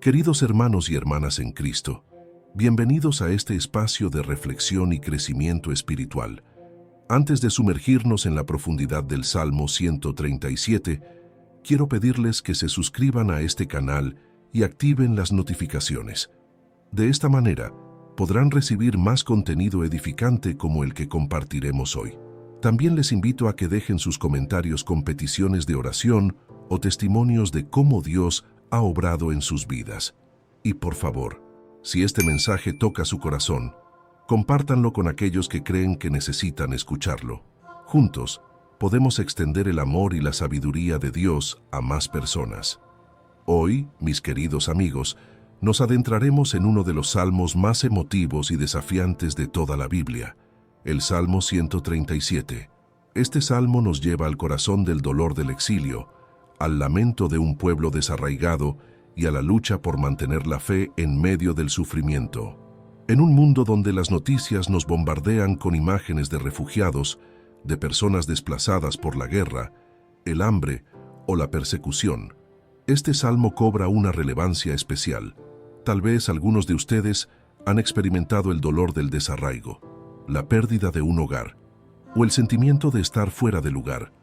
Queridos hermanos y hermanas en Cristo, bienvenidos a este espacio de reflexión y crecimiento espiritual. Antes de sumergirnos en la profundidad del Salmo 137, quiero pedirles que se suscriban a este canal y activen las notificaciones. De esta manera, podrán recibir más contenido edificante como el que compartiremos hoy. También les invito a que dejen sus comentarios con peticiones de oración o testimonios de cómo Dios ha obrado en sus vidas. Y por favor, si este mensaje toca su corazón, compártanlo con aquellos que creen que necesitan escucharlo. Juntos, podemos extender el amor y la sabiduría de Dios a más personas. Hoy, mis queridos amigos, nos adentraremos en uno de los salmos más emotivos y desafiantes de toda la Biblia, el Salmo 137. Este salmo nos lleva al corazón del dolor del exilio, al lamento de un pueblo desarraigado y a la lucha por mantener la fe en medio del sufrimiento. En un mundo donde las noticias nos bombardean con imágenes de refugiados, de personas desplazadas por la guerra, el hambre o la persecución, este salmo cobra una relevancia especial. Tal vez algunos de ustedes han experimentado el dolor del desarraigo, la pérdida de un hogar, o el sentimiento de estar fuera de lugar.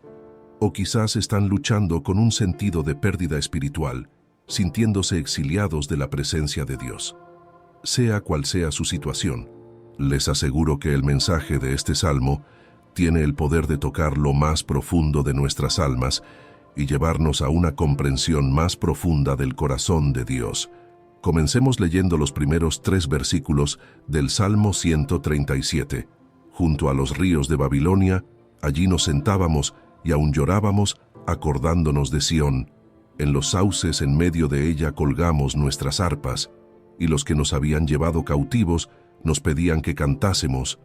O quizás están luchando con un sentido de pérdida espiritual, sintiéndose exiliados de la presencia de Dios. Sea cual sea su situación, les aseguro que el mensaje de este salmo tiene el poder de tocar lo más profundo de nuestras almas y llevarnos a una comprensión más profunda del corazón de Dios. Comencemos leyendo los primeros 3 versículos del Salmo 137. Junto a los ríos de Babilonia, allí nos sentábamos y aún llorábamos acordándonos de Sión. En los sauces en medio de ella colgamos nuestras arpas, y los que nos habían llevado cautivos nos pedían que cantásemos,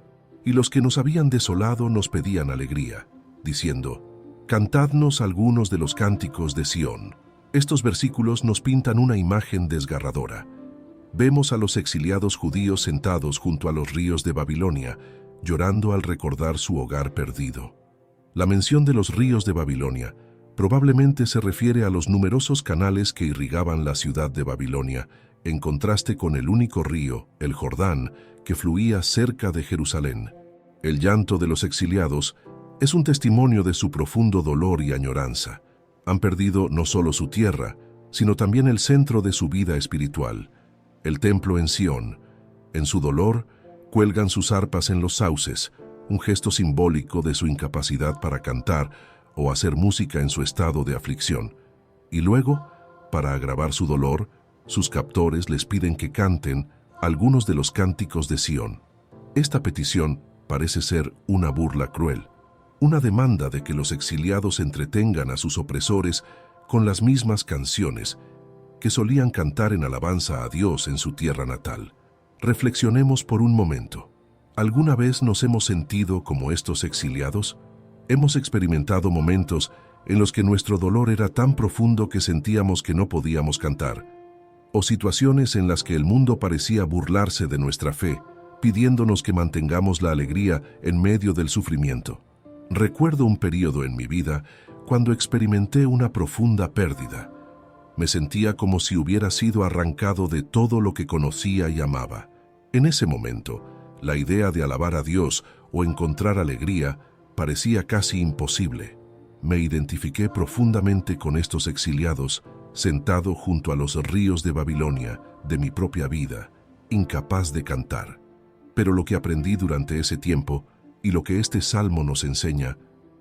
y los que nos habían desolado nos pedían alegría, diciendo, «Cantadnos algunos de los cánticos de Sión». Estos versículos nos pintan una imagen desgarradora. Vemos a los exiliados judíos sentados junto a los ríos de Babilonia, llorando al recordar su hogar perdido. La mención de los ríos de Babilonia probablemente se refiere a los numerosos canales que irrigaban la ciudad de Babilonia, en contraste con el único río, el Jordán, que fluía cerca de Jerusalén. El llanto de los exiliados es un testimonio de su profundo dolor y añoranza. Han perdido no solo su tierra, sino también el centro de su vida espiritual, el templo en Sión. En su dolor, cuelgan sus arpas en los sauces, un gesto simbólico de su incapacidad para cantar o hacer música en su estado de aflicción. Y luego, para agravar su dolor, sus captores les piden que canten algunos de los cánticos de Sión. Esta petición parece ser una burla cruel, una demanda de que los exiliados entretengan a sus opresores con las mismas canciones que solían cantar en alabanza a Dios en su tierra natal. Reflexionemos por un momento. ¿Alguna vez nos hemos sentido como estos exiliados? Hemos experimentado momentos en los que nuestro dolor era tan profundo que sentíamos que no podíamos cantar, o situaciones en las que el mundo parecía burlarse de nuestra fe, pidiéndonos que mantengamos la alegría en medio del sufrimiento. Recuerdo un periodo en mi vida cuando experimenté una profunda pérdida. Me sentía como si hubiera sido arrancado de todo lo que conocía y amaba. En ese momento, la idea de alabar a Dios o encontrar alegría parecía casi imposible. Me identifiqué profundamente con estos exiliados, sentado junto a los ríos de Babilonia, de mi propia vida, incapaz de cantar. Pero lo que aprendí durante ese tiempo, y lo que este salmo nos enseña,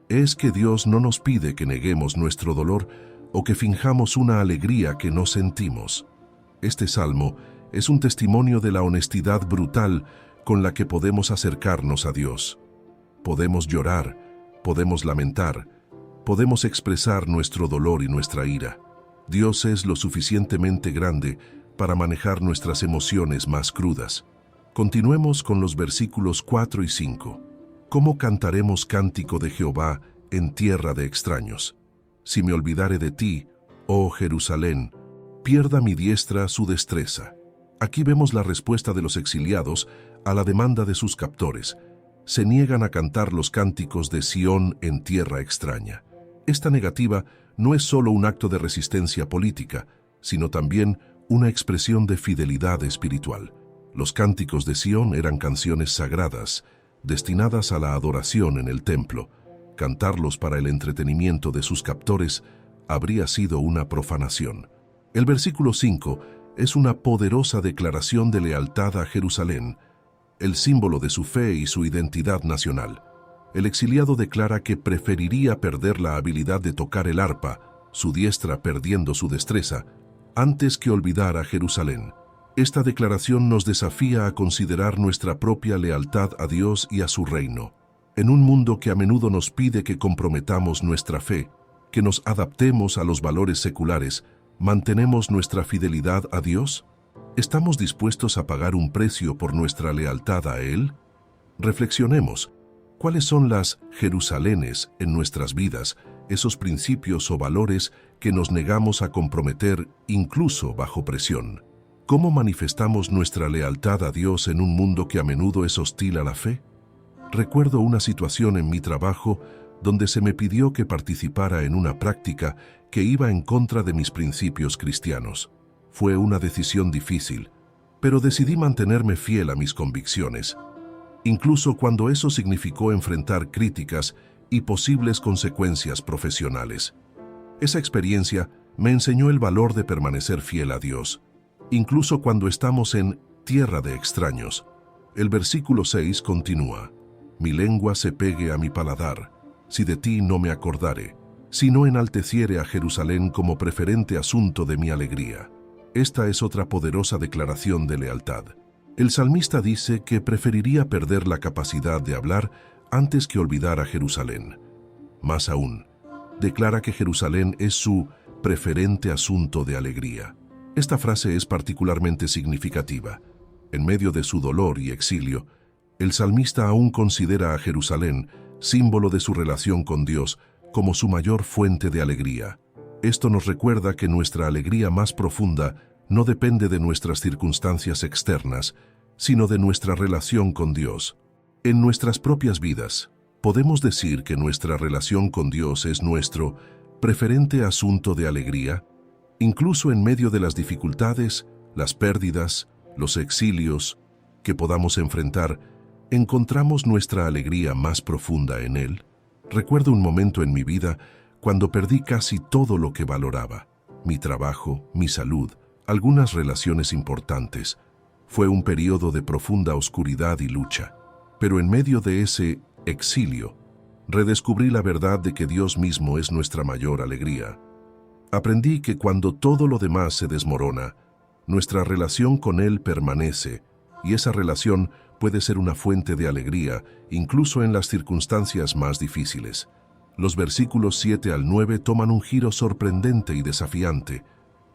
es que Dios no nos pide que neguemos nuestro dolor o que finjamos una alegría que no sentimos. Este salmo es un testimonio de la honestidad brutal con la que podemos acercarnos a Dios. Podemos llorar, podemos lamentar, podemos expresar nuestro dolor y nuestra ira. Dios es lo suficientemente grande para manejar nuestras emociones más crudas. Continuemos con los versículos 4 y 5. ¿Cómo cantaremos cántico de Jehová en tierra de extraños? Si me olvidare de ti, oh Jerusalén, pierda mi diestra su destreza. Aquí vemos la respuesta de los exiliados a la demanda de sus captores. Se niegan a cantar los cánticos de Sión en tierra extraña. Esta negativa no es solo un acto de resistencia política, sino también una expresión de fidelidad espiritual. Los cánticos de Sión eran canciones sagradas, destinadas a la adoración en el templo. Cantarlos para el entretenimiento de sus captores habría sido una profanación. El versículo 5 es una poderosa declaración de lealtad a Jerusalén, el símbolo de su fe y su identidad nacional. El exiliado declara que preferiría perder la habilidad de tocar el arpa, su diestra perdiendo su destreza, antes que olvidar a Jerusalén. Esta declaración nos desafía a considerar nuestra propia lealtad a Dios y a su reino. En un mundo que a menudo nos pide que comprometamos nuestra fe, que nos adaptemos a los valores seculares, ¿mantenemos nuestra fidelidad a Dios? ¿Estamos dispuestos a pagar un precio por nuestra lealtad a Él? Reflexionemos. ¿Cuáles son las Jerusalenes en nuestras vidas, esos principios o valores que nos negamos a comprometer incluso bajo presión? ¿Cómo manifestamos nuestra lealtad a Dios en un mundo que a menudo es hostil a la fe? Recuerdo una situación en mi trabajo donde se me pidió que participara en una práctica que iba en contra de mis principios cristianos. Fue una decisión difícil, pero decidí mantenerme fiel a mis convicciones, incluso cuando eso significó enfrentar críticas y posibles consecuencias profesionales. Esa experiencia me enseñó el valor de permanecer fiel a Dios, incluso cuando estamos en tierra de extraños. El versículo 6 continúa: Mi lengua se pegue a mi paladar, si de ti no me acordare, si no enalteciere a Jerusalén como preferente asunto de mi alegría. Esta es otra poderosa declaración de lealtad. El salmista dice que preferiría perder la capacidad de hablar antes que olvidar a Jerusalén. Más aún, declara que Jerusalén es su preferente asunto de alegría. Esta frase es particularmente significativa. En medio de su dolor y exilio, el salmista aún considera a Jerusalén, símbolo de su relación con Dios, como su mayor fuente de alegría. Esto nos recuerda que nuestra alegría más profunda no depende de nuestras circunstancias externas, sino de nuestra relación con Dios. En nuestras propias vidas, ¿podemos decir que nuestra relación con Dios es nuestro preferente asunto de alegría? Incluso en medio de las dificultades, las pérdidas, los exilios que podamos enfrentar, ¿encontramos nuestra alegría más profunda en Él? Recuerdo un momento en mi vida cuando perdí casi todo lo que valoraba: mi trabajo, mi salud, algunas relaciones importantes. Fue un periodo de profunda oscuridad y lucha. Pero en medio de ese exilio, redescubrí la verdad de que Dios mismo es nuestra mayor alegría. Aprendí que cuando todo lo demás se desmorona, nuestra relación con Él permanece, y esa relación puede ser una fuente de alegría, incluso en las circunstancias más difíciles. Los versículos 7 al 9 toman un giro sorprendente y desafiante.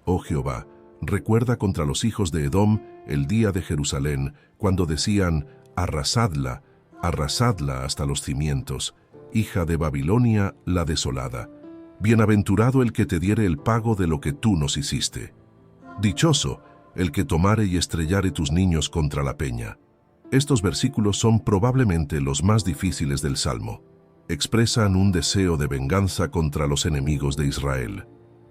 Oh Jehová, recuerda contra los hijos de Edom el día de Jerusalén, cuando decían: arrasadla, arrasadla hasta los cimientos, hija de Babilonia la desolada. Bienaventurado el que te diere el pago de lo que tú nos hiciste. Dichoso el que tomare y estrellare tus niños contra la peña. Estos versículos son probablemente los más difíciles del Salmo. Expresan un deseo de venganza contra los enemigos de Israel,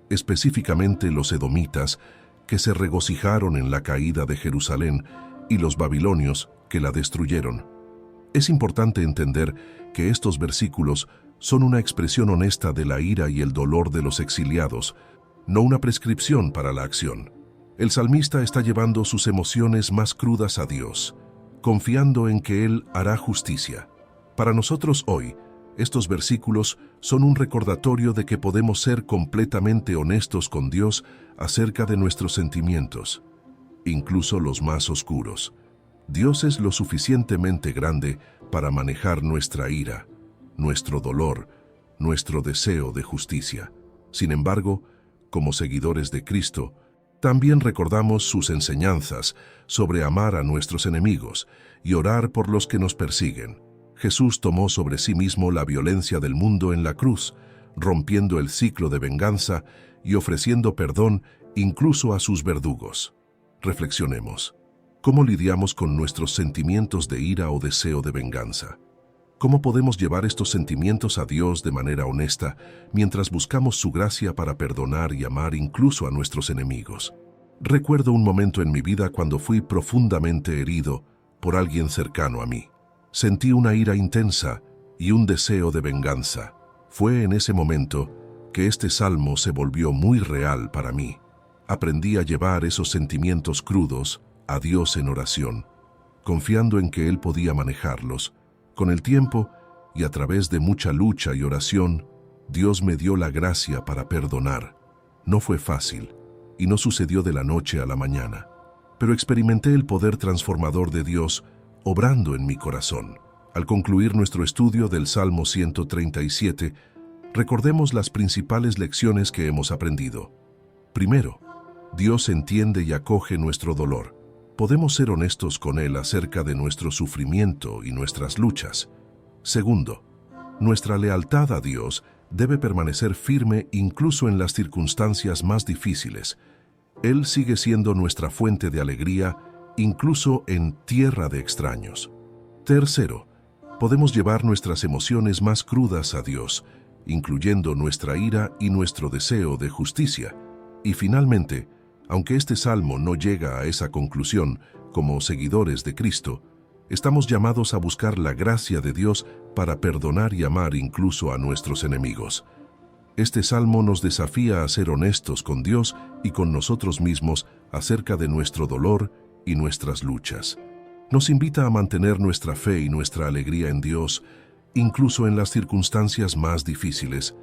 específicamente los edomitas, que se regocijaron en la caída de Jerusalén, y los babilonios, que la destruyeron. Es importante entender que estos versículos son una expresión honesta de la ira y el dolor de los exiliados, no una prescripción para la acción. El salmista está llevando sus emociones más crudas a Dios, confiando en que Él hará justicia. Para nosotros hoy, estos versículos son un recordatorio de que podemos ser completamente honestos con Dios acerca de nuestros sentimientos, incluso los más oscuros. Dios es lo suficientemente grande para manejar nuestra ira, nuestro dolor, nuestro deseo de justicia. Sin embargo, como seguidores de Cristo, también recordamos sus enseñanzas sobre amar a nuestros enemigos y orar por los que nos persiguen. Jesús tomó sobre sí mismo la violencia del mundo en la cruz, rompiendo el ciclo de venganza y ofreciendo perdón incluso a sus verdugos. Reflexionemos. ¿Cómo lidiamos con nuestros sentimientos de ira o deseo de venganza? ¿Cómo podemos llevar estos sentimientos a Dios de manera honesta mientras buscamos su gracia para perdonar y amar incluso a nuestros enemigos? Recuerdo un momento en mi vida cuando fui profundamente herido por alguien cercano a mí. Sentí una ira intensa y un deseo de venganza. Fue en ese momento que este salmo se volvió muy real para mí. Aprendí a llevar esos sentimientos crudos a Dios en oración, confiando en que Él podía manejarlos. Con el tiempo y a través de mucha lucha y oración, Dios me dio la gracia para perdonar. No fue fácil y no sucedió de la noche a la mañana, pero experimenté el poder transformador de Dios obrando en mi corazón. Al concluir nuestro estudio del Salmo 137, recordemos las principales lecciones que hemos aprendido. Primero, Dios entiende y acoge nuestro dolor. Podemos ser honestos con Él acerca de nuestro sufrimiento y nuestras luchas. Segundo, nuestra lealtad a Dios debe permanecer firme incluso en las circunstancias más difíciles. Él sigue siendo nuestra fuente de alegría, incluso en tierra de extraños. Tercero, podemos llevar nuestras emociones más crudas a Dios, incluyendo nuestra ira y nuestro deseo de justicia. Y finalmente, aunque este salmo no llega a esa conclusión, como seguidores de Cristo, estamos llamados a buscar la gracia de Dios para perdonar y amar incluso a nuestros enemigos. Este salmo nos desafía a ser honestos con Dios y con nosotros mismos acerca de nuestro dolor y nuestras luchas. Nos invita a mantener nuestra fe y nuestra alegría en Dios, incluso en las circunstancias más difíciles,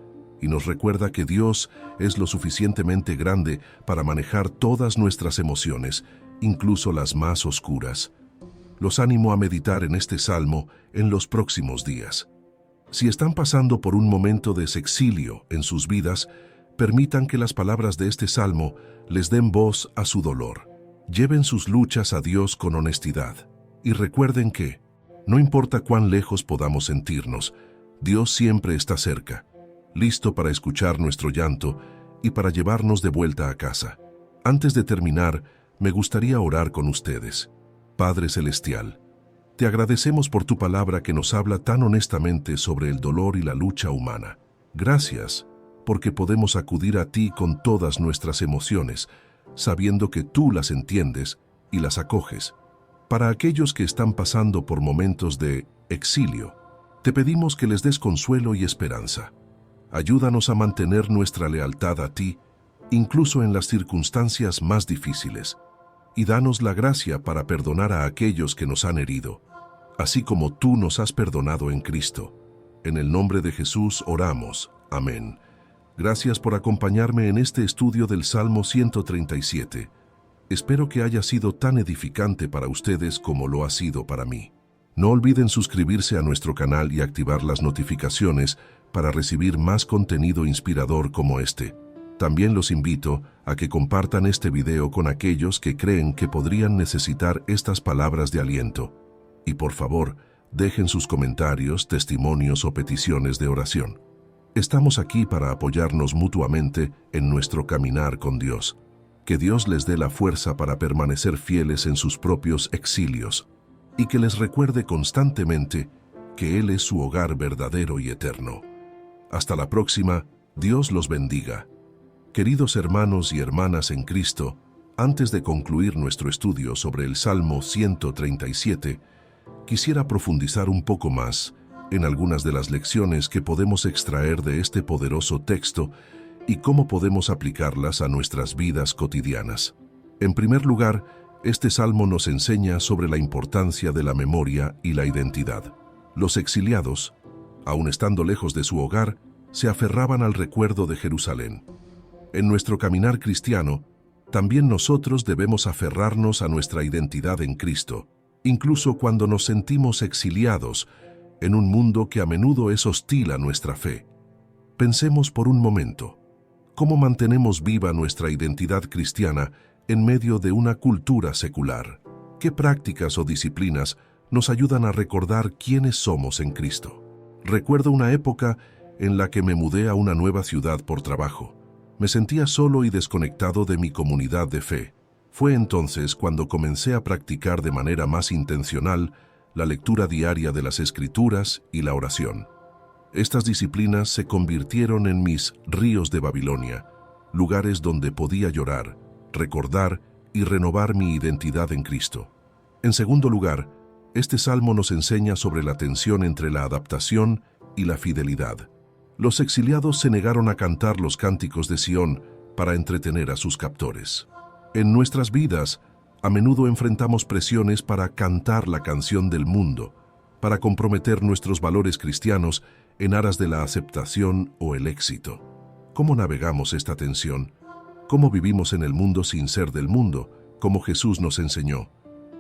y nos recuerda que Dios es lo suficientemente grande para manejar todas nuestras emociones, incluso las más oscuras. Los animo a meditar en este salmo en los próximos días. Si están pasando por un momento de exilio en sus vidas, permitan que las palabras de este salmo les den voz a su dolor. Lleven sus luchas a Dios con honestidad y recuerden que, no importa cuán lejos podamos sentirnos, Dios siempre está cerca, listo para escuchar nuestro llanto y para llevarnos de vuelta a casa. Antes de terminar, me gustaría orar con ustedes. Padre Celestial, te agradecemos por tu palabra que nos habla tan honestamente sobre el dolor y la lucha humana. Gracias, porque podemos acudir a ti con todas nuestras emociones, sabiendo que tú las entiendes y las acoges. Para aquellos que están pasando por momentos de exilio, te pedimos que les des consuelo y esperanza. Ayúdanos a mantener nuestra lealtad a ti, incluso en las circunstancias más difíciles, y danos la gracia para perdonar a aquellos que nos han herido, así como tú nos has perdonado en Cristo. En el nombre de Jesús oramos. Amén. Gracias por acompañarme en este estudio del Salmo 137. Espero que haya sido tan edificante para ustedes como lo ha sido para mí. No olviden suscribirse a nuestro canal y activar las notificaciones para recibir más contenido inspirador como este. También los invito a que compartan este video con aquellos que creen que podrían necesitar estas palabras de aliento. Y por favor, dejen sus comentarios, testimonios o peticiones de oración. Estamos aquí para apoyarnos mutuamente en nuestro caminar con Dios. Que Dios les dé la fuerza para permanecer fieles en sus propios exilios y que les recuerde constantemente que Él es su hogar verdadero y eterno. Hasta la próxima, Dios los bendiga. Queridos hermanos y hermanas en Cristo, antes de concluir nuestro estudio sobre el Salmo 137, quisiera profundizar un poco más en algunas de las lecciones que podemos extraer de este poderoso texto y cómo podemos aplicarlas a nuestras vidas cotidianas. En primer lugar, este salmo nos enseña sobre la importancia de la memoria y la identidad. Los exiliados, aun estando lejos de su hogar, se aferraban al recuerdo de Jerusalén. En nuestro caminar cristiano, también nosotros debemos aferrarnos a nuestra identidad en Cristo, incluso cuando nos sentimos exiliados en un mundo que a menudo es hostil a nuestra fe. Pensemos por un momento, ¿cómo mantenemos viva nuestra identidad cristiana en medio de una cultura secular? ¿Qué prácticas o disciplinas nos ayudan a recordar quiénes somos en Cristo? Recuerdo una época en la que me mudé a una nueva ciudad por trabajo. Me sentía solo y desconectado de mi comunidad de fe. Fue entonces cuando comencé a practicar de manera más intencional la lectura diaria de las Escrituras y la oración. Estas disciplinas se convirtieron en mis ríos de Babilonia, lugares donde podía llorar, recordar y renovar mi identidad en Cristo. En segundo lugar, este salmo nos enseña sobre la tensión entre la adaptación y la fidelidad. Los exiliados se negaron a cantar los cánticos de Sión para entretener a sus captores. En nuestras vidas, a menudo enfrentamos presiones para cantar la canción del mundo, para comprometer nuestros valores cristianos en aras de la aceptación o el éxito. ¿Cómo navegamos esta tensión? ¿Cómo vivimos en el mundo sin ser del mundo, como Jesús nos enseñó?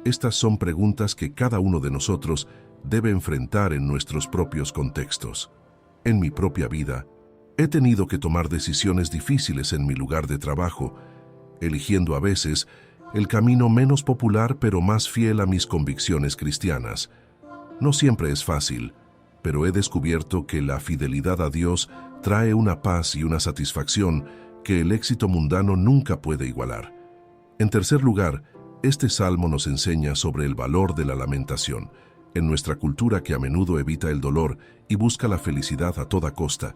Estas son preguntas que cada uno de nosotros debe enfrentar en nuestros propios contextos. En mi propia vida, he tenido que tomar decisiones difíciles en mi lugar de trabajo, eligiendo a veces el camino menos popular pero más fiel a mis convicciones cristianas. No siempre es fácil, pero he descubierto que la fidelidad a Dios trae una paz y una satisfacción que el éxito mundano nunca puede igualar. En tercer lugar, este salmo nos enseña sobre el valor de la lamentación. En nuestra cultura que a menudo evita el dolor y busca la felicidad a toda costa,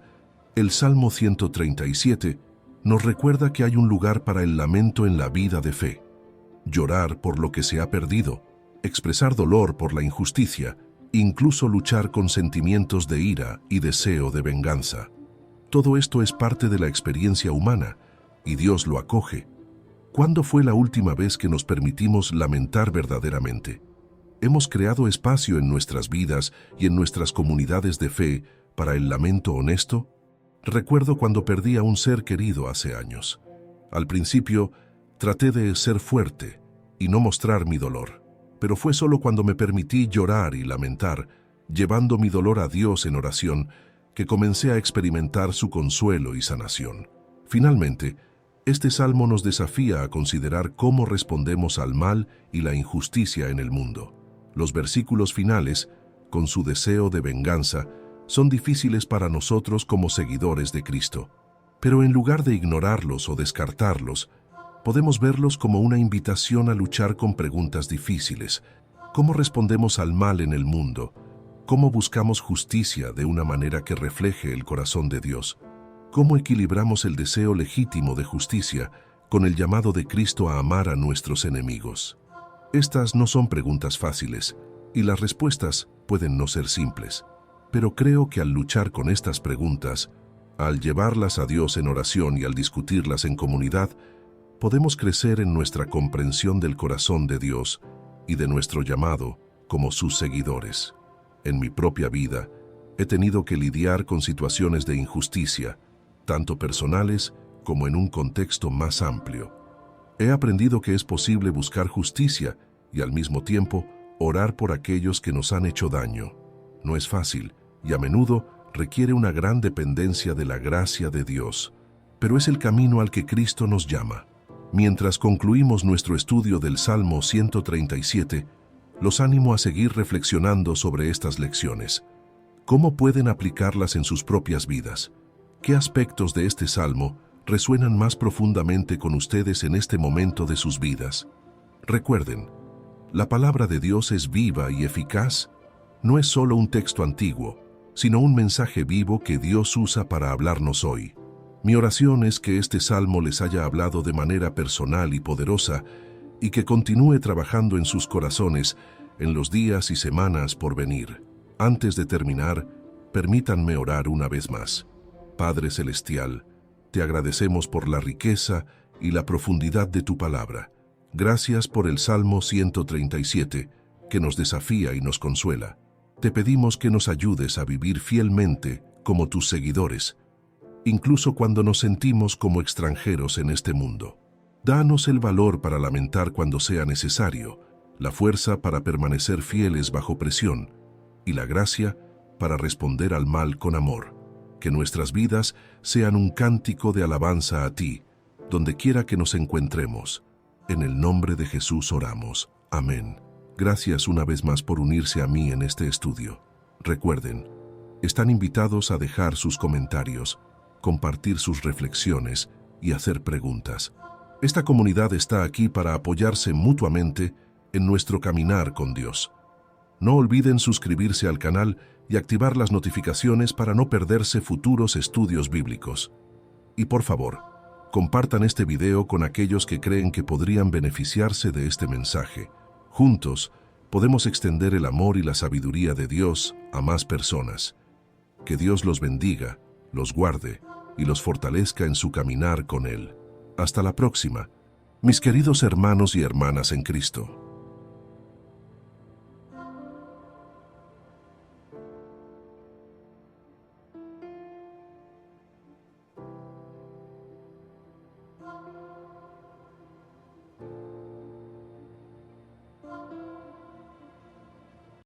el Salmo 137 nos recuerda que hay un lugar para el lamento en la vida de fe. Llorar por lo que se ha perdido, expresar dolor por la injusticia, incluso luchar con sentimientos de ira y deseo de venganza. Todo esto es parte de la experiencia humana, y Dios lo acoge. ¿Cuándo fue la última vez que nos permitimos lamentar verdaderamente? ¿Hemos creado espacio en nuestras vidas y en nuestras comunidades de fe para el lamento honesto? Recuerdo cuando perdí a un ser querido hace años. Al principio, traté de ser fuerte y no mostrar mi dolor, pero fue solo cuando me permití llorar y lamentar, llevando mi dolor a Dios en oración, que comencé a experimentar su consuelo y sanación. Finalmente, este salmo nos desafía a considerar cómo respondemos al mal y la injusticia en el mundo. Los versículos finales, con su deseo de venganza, son difíciles para nosotros como seguidores de Cristo. Pero en lugar de ignorarlos o descartarlos, podemos verlos como una invitación a luchar con preguntas difíciles. ¿Cómo respondemos al mal en el mundo? ¿Cómo buscamos justicia de una manera que refleje el corazón de Dios? ¿Cómo equilibramos el deseo legítimo de justicia con el llamado de Cristo a amar a nuestros enemigos? Estas no son preguntas fáciles, y las respuestas pueden no ser simples. Pero creo que al luchar con estas preguntas, al llevarlas a Dios en oración y al discutirlas en comunidad, podemos crecer en nuestra comprensión del corazón de Dios y de nuestro llamado como sus seguidores. En mi propia vida, he tenido que lidiar con situaciones de injusticia, tanto personales como en un contexto más amplio. He aprendido que es posible buscar justicia y al mismo tiempo orar por aquellos que nos han hecho daño. No es fácil y a menudo requiere una gran dependencia de la gracia de Dios, pero es el camino al que Cristo nos llama. Mientras concluimos nuestro estudio del Salmo 137, los animo a seguir reflexionando sobre estas lecciones. ¿Cómo pueden aplicarlas en sus propias vidas? ¿Qué aspectos de este salmo resuenan más profundamente con ustedes en este momento de sus vidas? Recuerden, la palabra de Dios es viva y eficaz. No es solo un texto antiguo, sino un mensaje vivo que Dios usa para hablarnos hoy. Mi oración es que este salmo les haya hablado de manera personal y poderosa y que continúe trabajando en sus corazones en los días y semanas por venir. Antes de terminar, permítanme orar una vez más. Padre Celestial, te agradecemos por la riqueza y la profundidad de tu palabra. Gracias por el Salmo 137, que nos desafía y nos consuela. Te pedimos que nos ayudes a vivir fielmente como tus seguidores, incluso cuando nos sentimos como extranjeros en este mundo. Danos el valor para lamentar cuando sea necesario, la fuerza para permanecer fieles bajo presión y la gracia para responder al mal con amor. Que nuestras vidas sean un cántico de alabanza a ti, donde quiera que nos encontremos. En el nombre de Jesús oramos. Amén. Gracias una vez más por unirse a mí en este estudio. Recuerden, están invitados a dejar sus comentarios, compartir sus reflexiones y hacer preguntas. Esta comunidad está aquí para apoyarse mutuamente en nuestro caminar con Dios. No olviden suscribirse al canal y activar las notificaciones para no perderse futuros estudios bíblicos. Y por favor, Compartan este video con aquellos que creen que podrían beneficiarse de este mensaje. Juntos, podemos extender el amor y la sabiduría de Dios a más personas. Que Dios los bendiga, los guarde y los fortalezca en su caminar con Él. Hasta la próxima, mis queridos hermanos y hermanas en Cristo.